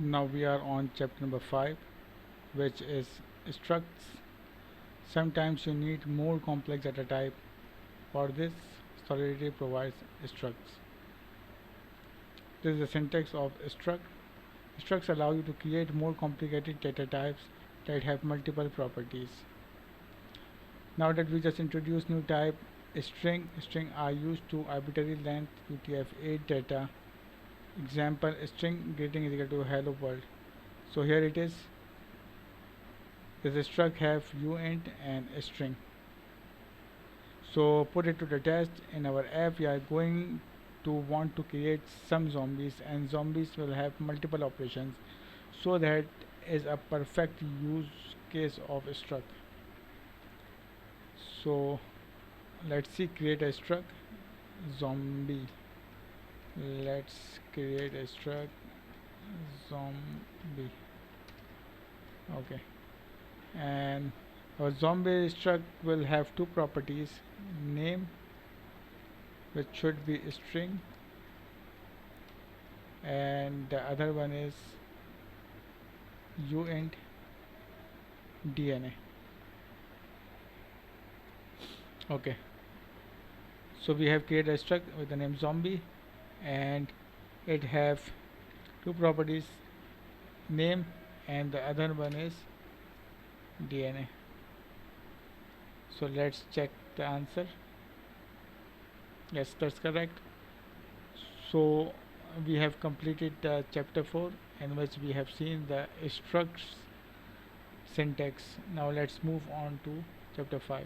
Now we are on chapter number 5, which is structs. Sometimes you need more complex data type. For this, Solidity provides structs. This is the syntax of struct. Structs allow you to create more complicated data types that have multiple properties. Now that we just introduced new type string are used to arbitrary length UTF-8 data. Example, string greeting is equal to hello world. So here it is. This struct have uint and string. So put it to the test. In our app we are going to want to create some zombies, and zombies will have multiple operations, so that is a perfect use case of struct. So let's see, create a struct zombie. Let's create a struct zombie. Okay, and our zombie struct will have two properties: name, which should be a string, and the other one is uint DNA. Okay, so we have created a struct with the name zombie, and it have two properties: name, and the other one is DNA. So let's check the answer. Yes, that's correct. So we have completed chapter 4, in which we have seen the structs syntax. Now let's move on to chapter 5.